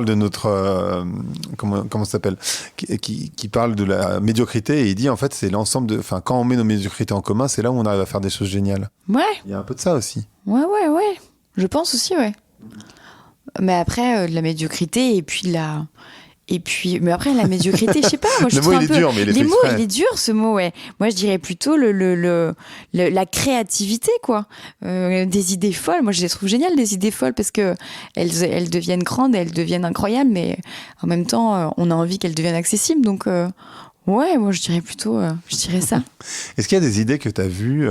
de notre comment ça s'appelle, qui parle de la médiocrité, et il dit en fait c'est l'ensemble de, quand on met nos médiocrités en commun, c'est là où on arrive à faire des choses géniales. Ouais. Il y a un peu de ça aussi. Ouais. Je pense aussi, ouais. Mais après de la médiocrité et puis Et puis, mais après, la médiocrité, je sais pas. Moi, je Le trouve mot, un il est peu. dur, mais il est fait Les mots, exprès. il est dur, ce mot, ouais. Moi, je dirais plutôt la créativité, quoi. Des idées folles. Moi, je les trouve géniales, des idées folles, parce que elles deviennent grandes, elles deviennent incroyables, mais en même temps, on a envie qu'elles deviennent accessibles. Donc, ouais, moi, je dirais plutôt, je dirais ça. Est-ce qu'il y a des idées que tu as vues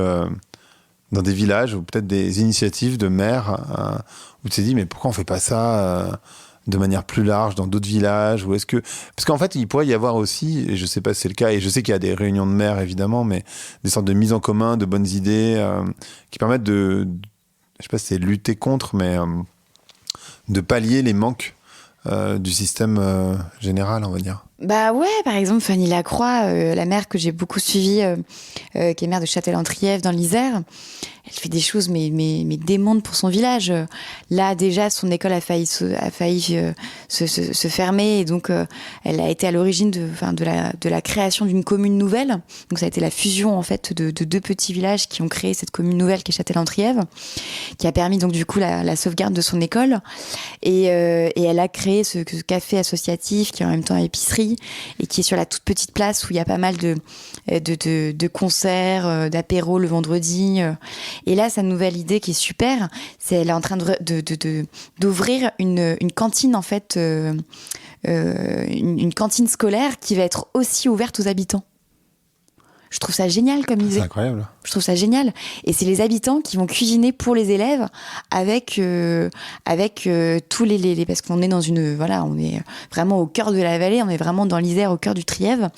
dans des villages ou peut-être des initiatives de maires où tu t'es dit, mais pourquoi on fait pas ça de manière plus large dans d'autres villages ou est-ce que... Parce qu'en fait, il pourrait y avoir aussi, et je sais pas si c'est le cas, et je sais qu'il y a des réunions de maires évidemment, mais des sortes de mise en commun, de bonnes idées qui permettent je sais pas si c'est lutter contre, mais de pallier les manques du système général, on va dire. Bah ouais, par exemple, Fanny Lacroix, la maire que j'ai beaucoup suivie, qui est maire de Châtel-en-Trièves dans l'Isère, elle fait des choses mais démentes pour son village. Là, déjà, son école a failli se fermer et donc elle a été à l'origine de la création d'une commune nouvelle. Donc ça a été la fusion en fait de deux petits villages qui ont créé cette commune nouvelle qui est Châtel-en-Trièves, qui a permis donc du coup la sauvegarde de son école. Et elle a créé ce café associatif qui est en même temps épicerie et qui est sur la toute petite place où il y a pas mal de concerts, d'apéros le vendredi. Et là, sa nouvelle idée qui est super, c'est elle est en train d'ouvrir une cantine en fait, une cantine scolaire qui va être aussi ouverte aux habitants. Je trouve ça génial comme idée. C'est incroyable. Je trouve ça génial. Et c'est les habitants qui vont cuisiner pour les élèves avec tous les parce qu'on est on est vraiment au cœur de la vallée, on est vraiment dans l'Isère, au cœur du Trièves.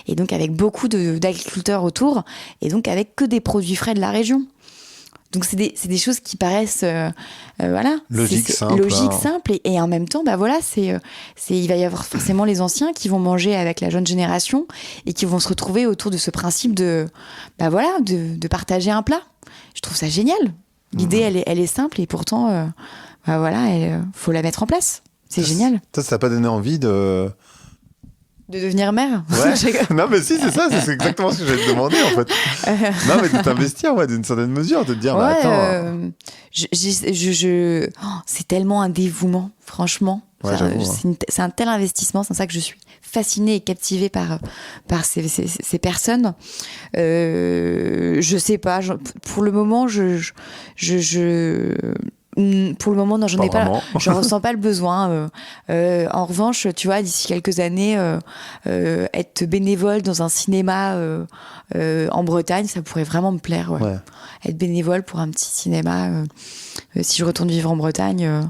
Et donc avec beaucoup d'agriculteurs autour et donc avec que des produits frais de la région. Donc c'est des choses qui paraissent logique, simple et en même temps il va y avoir forcément les anciens qui vont manger avec la jeune génération et qui vont se retrouver autour de ce principe de partager un plat. Je trouve ça génial. L'idée elle est simple et pourtant faut la mettre en place. C'est génial. Ça t'a pas donné envie de devenir mère? Ouais. Non, mais si, c'est ça, c'est exactement ce que j'allais te demander, en fait. Non, mais de t'investir, d'une certaine mesure, de te dire, attends. C'est tellement un dévouement, franchement. Ouais, c'est un tel investissement, c'est ça que je suis fascinée et captivée par ces personnes. Je sais pas, pour le moment, pour le moment, non, j'en ressens pas le besoin. En revanche, tu vois, d'ici quelques années, être bénévole dans un cinéma en Bretagne, ça pourrait vraiment me plaire. Ouais. Être bénévole pour un petit cinéma, si je retourne vivre en Bretagne,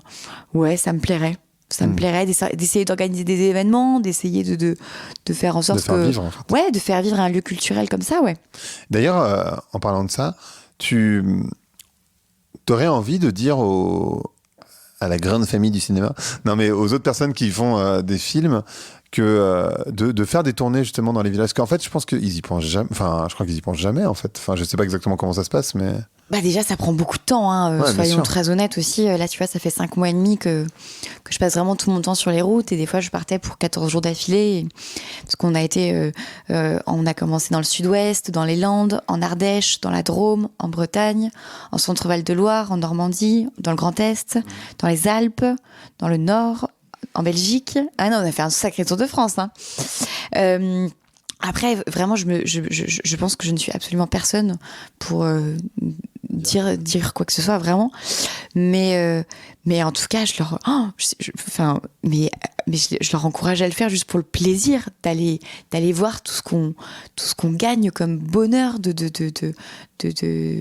ça me plairait. Ça me plairait d'essayer d'organiser des événements, d'essayer de faire en sorte de faire vivre, en fait. Ouais, de faire vivre un lieu culturel comme ça, ouais. D'ailleurs, en parlant de ça, t'aurais envie de dire à la grande famille du cinéma, non mais aux autres personnes qui font des films, de faire des tournées justement dans les villages. Parce qu'en fait, je pense qu'ils y pensent jamais. Enfin, je crois qu'ils y pensent jamais en fait. Enfin, je sais pas exactement comment ça se passe, mais. Déjà, ça prend beaucoup de temps, soyons très honnêtes aussi. Là, tu vois, ça fait 5 mois et demi que je passe vraiment tout mon temps sur les routes et des fois, je partais pour 14 jours d'affilée. Parce qu'on a été, on a commencé dans le sud-ouest, dans les Landes, en Ardèche, dans la Drôme, en Bretagne, en Centre-Val de Loire, en Normandie, dans le Grand Est, dans les Alpes, dans le Nord, en Belgique. Ah non, on a fait un sacré tour de France, hein. Après, vraiment, je pense que je ne suis absolument personne pour dire quoi que ce soit, vraiment. Mais en tout cas, je leur encourage à le faire juste pour le plaisir d'aller voir tout ce qu'on gagne comme bonheur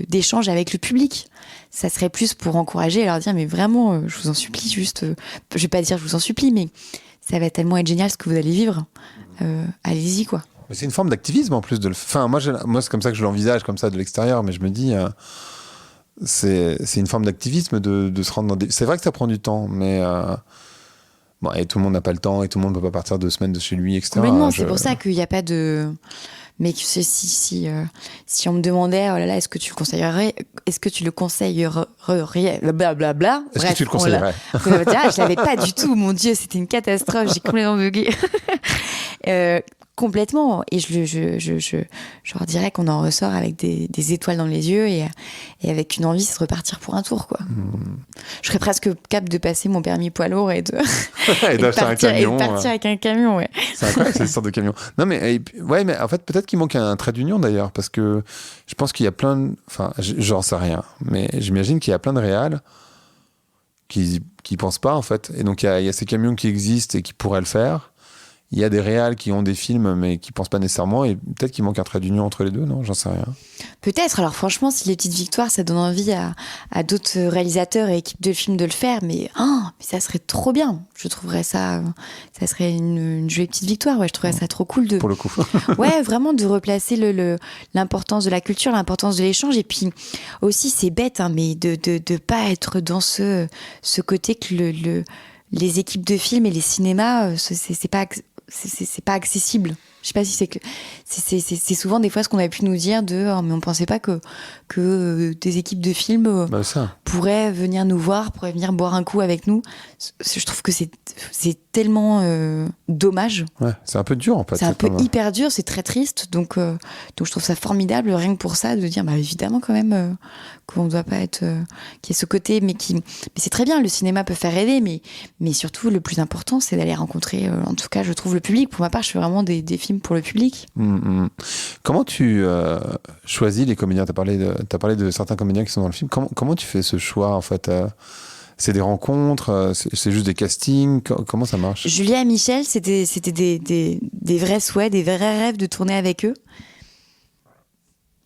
d'échange avec le public. Ça serait plus pour encourager et leur dire, mais vraiment, je vous en supplie, juste, je vais pas dire je vous en supplie, mais ça va tellement être génial ce que vous allez vivre. Allez-y, quoi. C'est une forme d'activisme en plus moi c'est comme ça que je l'envisage comme ça de l'extérieur, mais je me dis c'est une forme d'activisme de se rendre dans des... C'est vrai que ça prend du temps, mais et tout le monde n'a pas le temps et tout le monde ne peut pas partir 2 semaines de chez lui, etc. Complètement, c'est pour ça qu'il n'y a pas de... Mais si on me demandait, oh là là, est-ce que tu le conseillerais, est-ce que tu le conseillerais, blablabla. Est-ce que tu le conseillerais? Je l'avais pas du tout, mon Dieu, c'était une catastrophe, j'ai complètement bugué. Complètement. Et je leur dirais qu'on en ressort avec des étoiles dans les yeux et avec une envie de repartir pour un tour, quoi. Je serais presque capable de passer mon permis poids lourd et de d'acheter un camion. Et de partir avec un camion, ouais. C'est incroyable, c'est une sorte de camion. Non, mais en fait, peut-être qu'il manque un trait d'union d'ailleurs, parce que je pense qu'il y a plein de. Enfin, j'en sais rien, mais j'imagine qu'il y a plein de réals qui pensent pas, en fait. Et donc, il y a ces camions qui existent et qui pourraient le faire. Il y a des réals qui ont des films, mais qui pensent pas nécessairement. Et peut-être qu'il manque un trait d'union entre les deux, non ? J'en sais rien. Peut-être. Alors franchement, si les petites victoires, ça donne envie à d'autres réalisateurs et équipes de films de le faire, mais ça serait trop bien. Je trouverais ça serait une jolie petite victoire. Ouais, je trouverais ça trop cool pour le coup. Ouais, vraiment de replacer l'importance de la culture, l'importance de l'échange, et puis aussi c'est bête, mais de pas être dans ce côté que les équipes de films et les cinémas, c'est pas accessible. Je sais pas si c'est souvent des fois ce qu'on a pu nous dire mais on pensait pas que des équipes de films pourraient venir nous voir, pourraient venir boire un coup avec nous. Je trouve que c'est tellement dommage. Ouais, c'est un peu dur en fait. C'est un peu hyper dur, c'est très triste. Donc je trouve ça formidable rien que pour ça de dire évidemment quand même qu'on ne doit pas être qu'il y ait ce côté mais c'est très bien, le cinéma peut faire aider, mais surtout le plus important c'est d'aller rencontrer en tout cas je trouve le public. Pour ma part je fais vraiment des films pour le public. Comment tu choisis les comédiens ? T'as parlé de certains comédiens qui sont dans le film. Comment tu fais ce choix en fait ? C'est des rencontres, c'est juste des castings. Comment ça marche ? Julia et Michel, c'était des vrais souhaits, des vrais rêves de tourner avec eux.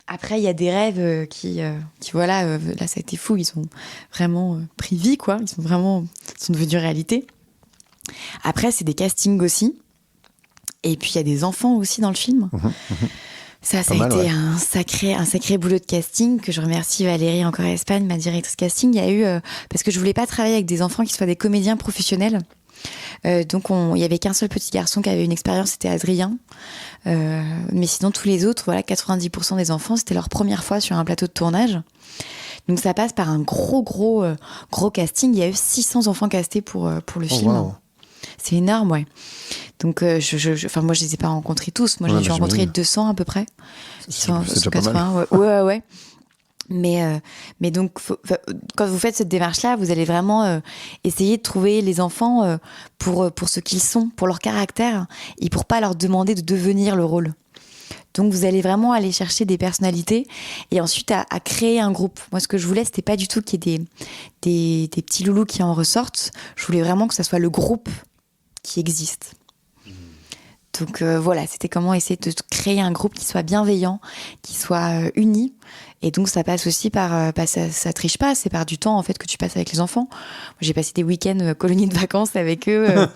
Après, il y a des rêves qui voilà, là ça a été fou, ils ont vraiment pris vie, quoi. Ils sont devenus réalité. Après, c'est des castings aussi. Et puis il y a des enfants aussi dans le film. Ça a été un sacré boulot de casting, que je remercie Valérie encore à Espagne, ma directrice casting. Il y a eu parce que je voulais pas travailler avec des enfants qui soient des comédiens professionnels. Donc il y avait qu'un seul petit garçon qui avait une expérience, c'était Adrien. Mais sinon tous les autres, voilà, 90% des enfants, c'était leur première fois sur un plateau de tournage. Donc ça passe par un gros casting. Il y a eu 600 enfants castés pour le film. Wow. C'est énorme, ouais. Donc, moi, je les ai pas rencontrés tous. Moi, j'ai dû rencontrer 200 à peu près. C'est déjà 80, pas mal. Ouais. Mais donc, quand vous faites cette démarche-là, vous allez vraiment essayer de trouver les enfants pour ce qu'ils sont, pour leur caractère, et pour pas leur demander de devenir le rôle. Donc, vous allez vraiment aller chercher des personnalités et ensuite à créer un groupe. Moi, ce que je voulais, c'était pas du tout qu'il y ait des petits loulous qui en ressortent. Je voulais vraiment que ça soit le groupe qui existe. Donc voilà, c'était comment essayer de créer un groupe qui soit bienveillant, qui soit uni. Et donc ça passe aussi par ça triche pas, c'est par du temps en fait que tu passes avec les enfants. Moi, j'ai passé des week-ends colonies de vacances avec eux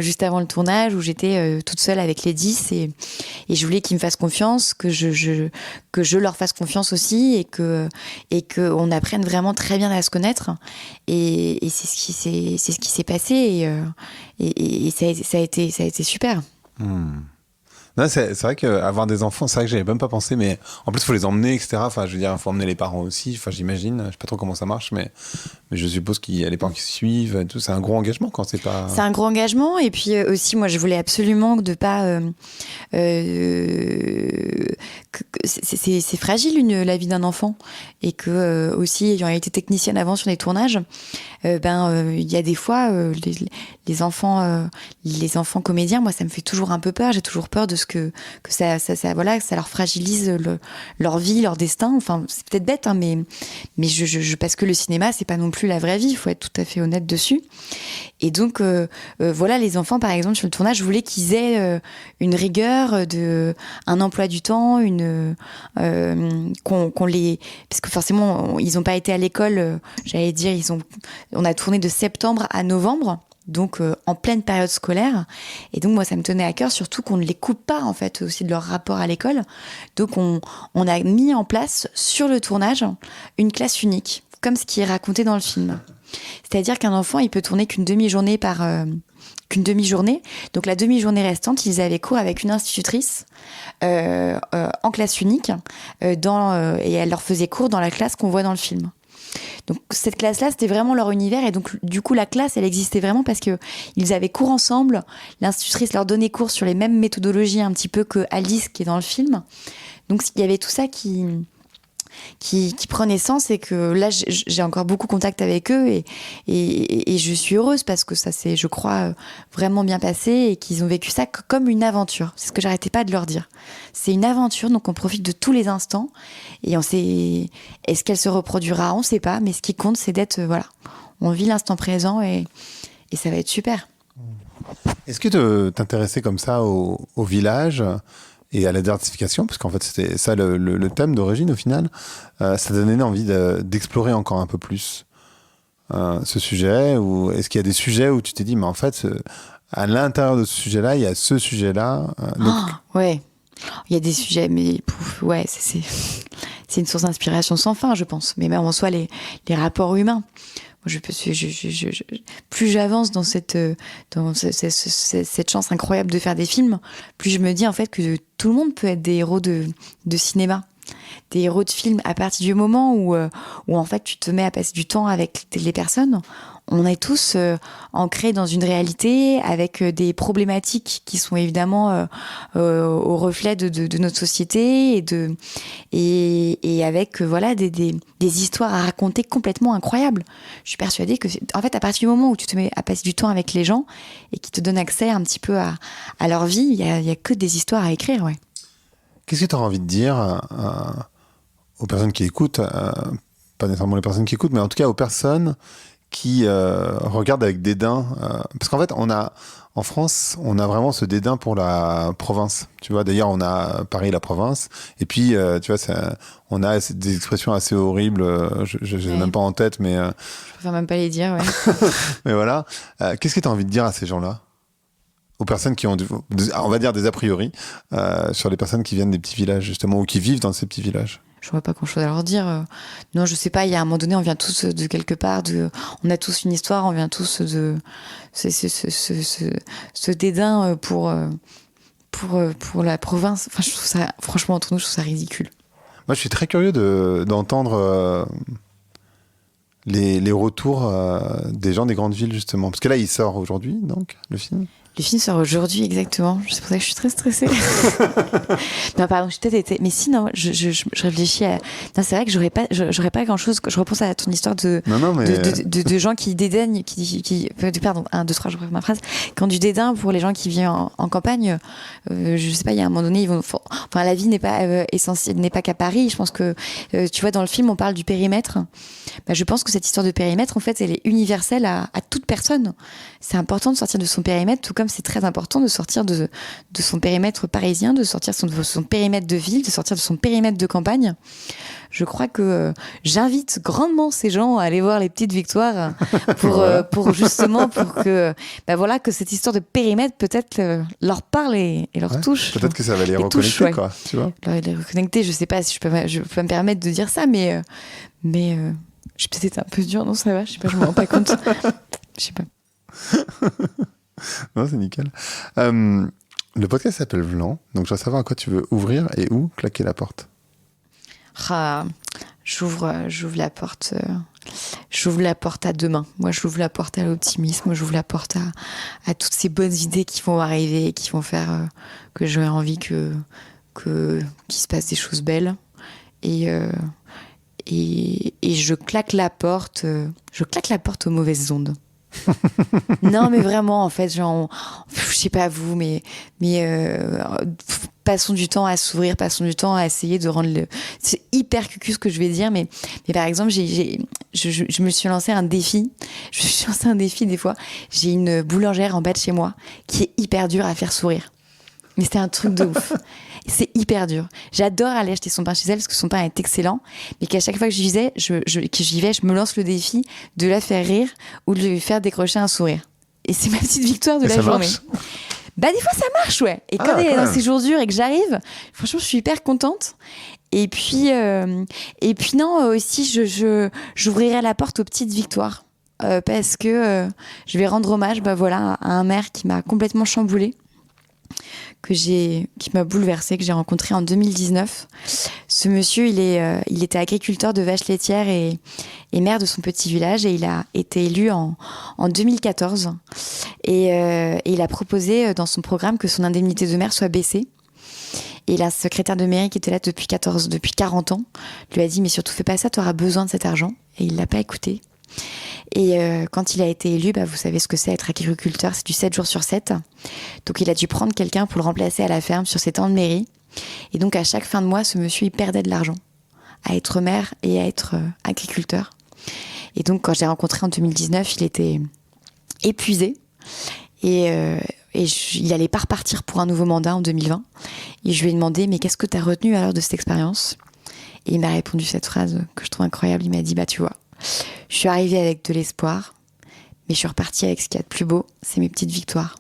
juste avant le tournage où j'étais toute seule avec les 10 et je voulais qu'ils me fassent confiance, que je leur fasse confiance aussi et que on apprenne vraiment très bien à se connaître. Et c'est ce qui s'est passé et ça a été super. Non, c'est vrai qu'avoir des enfants, c'est vrai que j'avais même pas pensé, mais en plus, il faut les emmener, etc. Enfin, je veux dire, il faut emmener les parents aussi. Enfin, j'imagine, je sais pas trop comment ça marche, mais je suppose qu'il y a les parents qui suivent et tout. C'est un gros engagement quand c'est pas. C'est un gros engagement. Et puis aussi, moi, je voulais absolument de pas. C'est fragile la vie d'un enfant. Et que aussi, ayant été technicienne avant sur des tournages, il y a des fois, les enfants comédiens, moi, ça me fait toujours un peu peur. J'ai toujours peur de ce que ça voilà, que ça leur fragilise leur vie, leur destin. Enfin, c'est peut-être bête, mais parce que le cinéma, c'est pas non plus la vraie vie. Il faut être tout à fait honnête dessus. Et donc, voilà, les enfants, par exemple, sur le tournage, je voulais qu'ils aient une rigueur, un emploi du temps, parce que forcément, ils n'ont pas été à l'école. J'allais dire, on a tourné de septembre à novembre. Donc en pleine période scolaire, et donc moi ça me tenait à cœur surtout qu'on ne les coupe pas en fait aussi de leur rapport à l'école. Donc on a mis en place sur le tournage une classe unique, comme ce qui est raconté dans le film. C'est-à-dire qu'un enfant il peut tourner qu'une demi-journée. Donc la demi-journée restante, ils avaient cours avec une institutrice en classe unique et elle leur faisait cours dans la classe qu'on voit dans le film. Donc cette classe-là, c'était vraiment leur univers. Et donc du coup, la classe, elle existait vraiment parce qu'ils avaient cours ensemble. L'institutrice leur donnait cours sur les mêmes méthodologies un petit peu que Alice qui est dans le film. Donc il y avait tout ça qui prenait sens et que là j'ai encore beaucoup contact avec eux et je suis heureuse parce que ça s'est, je crois, vraiment bien passé et qu'ils ont vécu ça comme une aventure. C'est ce que j'arrêtais pas de leur dire. C'est une aventure, donc on profite de tous les instants et on sait, est-ce qu'elle se reproduira, on sait pas, mais ce qui compte c'est d'être, voilà, on vit l'instant présent et ça va être super. Est-ce que t'intéressais comme ça au village et à la désertification, parce qu'en fait c'était ça le thème d'origine au final, ça donnait envie d'explorer encore un peu plus ce sujet, ou est-ce qu'il y a des sujets où tu t'es dit mais en fait à l'intérieur de ce sujet-là il y a ce sujet-là ouais, il y a des sujets mais ouais c'est une source d'inspiration sans fin je pense, mais même en soi les rapports humains. Plus j'avance dans cette chance incroyable de faire des films, plus je me dis en fait que tout le monde peut être des héros de cinéma, des héros de film à partir du moment où en fait tu te mets à passer du temps avec les personnes. On est tous ancrés dans une réalité avec des problématiques qui sont évidemment au reflet de notre société et avec voilà des histoires à raconter complètement incroyables. Je suis persuadée que en fait à partir du moment où tu te mets à passer du temps avec les gens et qui te donnent accès un petit peu à leur vie, il y a que des histoires à écrire, ouais. Qu'est-ce que tu auras envie de dire aux personnes qui écoutent, pas nécessairement les personnes qui écoutent, mais en tout cas aux personnes qui regardent avec dédain, parce qu'en fait en France on a vraiment ce dédain pour la province, tu vois. D'ailleurs on a Paris la province et puis tu vois on a des expressions assez horribles, je les ai même pas en tête, mais je préfère même pas les dire, ouais. mais voilà, qu'est-ce que tu as envie de dire à ces gens-là, aux personnes qui ont on va dire des a priori sur les personnes qui viennent des petits villages justement ou qui vivent dans ces petits villages? Je vois pas grand-chose à leur dire. Non, je sais pas, il y a un moment donné, on vient tous de quelque part, on a tous une histoire, on vient tous de ce dédain pour la province. Enfin, je trouve ça, franchement, entre nous, je trouve ça ridicule. Moi, je suis très curieux d'entendre les retours des gens des grandes villes, justement. Parce que là, il sort aujourd'hui, donc, le film. Le film sort aujourd'hui, exactement. C'est pour ça que je suis très stressée. Non, pardon, j'ai peut-être été... Mais si, non, je réfléchis à... Non, c'est vrai que j'aurais pas grand-chose... Je repense à ton histoire de gens qui dédaignent... Pardon, 1, 2, 3, je reprends ma phrase. Quand du dédain pour les gens qui vivent en campagne, je sais pas, il y a un moment donné, ils vont... Enfin, la vie n'est pas essentielle, n'est pas qu'à Paris. Je pense que, tu vois, dans le film, on parle du périmètre. Bah, je pense que cette histoire de périmètre, en fait, elle est universelle à toute personne. C'est important de sortir de son périmètre, tout comme c'est très important de sortir de son périmètre parisien, de sortir de son périmètre de ville, de sortir de son périmètre de campagne. Je crois que j'invite grandement ces gens à aller voir Les Petites Victoires pour justement pour que voilà que cette histoire de périmètre peut-être leur parle et leur touche. Peut-être que ça va les reconnecter, quoi, tu vois. Les reconnecter, je sais pas si je peux me permettre de dire ça, mais j'ai peut-être été un peu dur, non, ça va, je sais pas, je me rends pas compte. Je sais pas. Non, c'est nickel. Le podcast s'appelle Vlan, donc je dois savoir à quoi tu veux ouvrir et où claquer la porte. J'ouvre la porte. J'ouvre la porte à demain. Moi, j'ouvre la porte à l'optimisme. J'ouvre la porte à toutes ces bonnes idées qui vont arriver, qui vont faire que j'aurai envie qu'il se passe des choses belles. Et je claque la porte. Je claque la porte aux mauvaises ondes. Non, mais vraiment, en fait, genre, je sais pas vous, mais passons du temps à s'ouvrir, passons du temps à essayer de rendre c'est hyper cucu ce que je vais dire, mais par exemple, je me suis lancé un défi. Je me suis lancé un défi des fois. J'ai une boulangère en bas de chez moi qui est hyper dure à faire sourire. Mais c'était un truc de ouf. C'est hyper dur. J'adore aller acheter son pain chez elle parce que son pain est excellent, mais qu'à chaque fois que j'y vais, je me lance le défi de la faire rire ou de lui faire décrocher un sourire. Et c'est ma petite victoire de la journée. Marche. Bah des fois ça marche, ouais. Et quand elle est dans ces jours durs et que j'arrive, franchement je suis hyper contente. Et puis non, aussi j'ouvrirai la porte aux petites victoires parce que je vais rendre hommage à un maire qui m'a complètement chamboulée, qui m'a bouleversée, que j'ai rencontré en 2019. Ce monsieur, il était agriculteur de vaches laitières et maire de son petit village, et il a été élu en 2014. Et il a proposé dans son programme que son indemnité de maire soit baissée. Et la secrétaire de mairie qui était là depuis 40 ans lui a dit « Mais surtout, fais pas ça, tu auras besoin de cet argent. » Et il l'a pas écouté. Et quand il a été élu, vous savez ce que c'est être agriculteur, c'est du 7 jours sur 7. Donc il a dû prendre quelqu'un pour le remplacer à la ferme sur ses temps de mairie. Et donc à chaque fin de mois, ce monsieur, il perdait de l'argent à être maire et à être agriculteur. Et donc quand je l'ai rencontré en 2019, il était épuisé. Et il allait pas repartir pour un nouveau mandat en 2020. Et je lui ai demandé, mais qu'est-ce que tu as retenu alors de cette expérience ? Et il m'a répondu cette phrase que je trouve incroyable. Il m'a dit, tu vois, je suis arrivée avec de l'espoir, mais je suis repartie avec ce qu'il y a de plus beau, c'est mes petites victoires.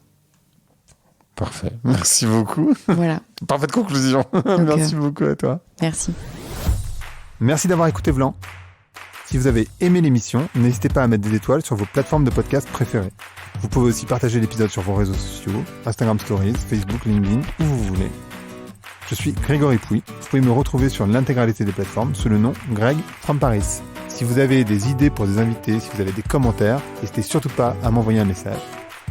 Parfait. Merci beaucoup. Voilà. Parfaite conclusion. Donc, merci beaucoup à toi. Merci. Merci d'avoir écouté Vlan. Si vous avez aimé l'émission, n'hésitez pas à mettre des étoiles sur vos plateformes de podcast préférées. Vous pouvez aussi partager l'épisode sur vos réseaux sociaux, Instagram Stories, Facebook, LinkedIn, où vous voulez. Je suis Grégory Pouy. Vous pouvez me retrouver sur l'intégralité des plateformes sous le nom Greg from Paris. Si vous avez des idées pour des invités, si vous avez des commentaires, n'hésitez surtout pas à m'envoyer un message.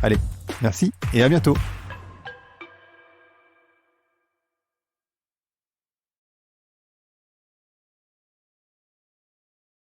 Allez, merci et à bientôt.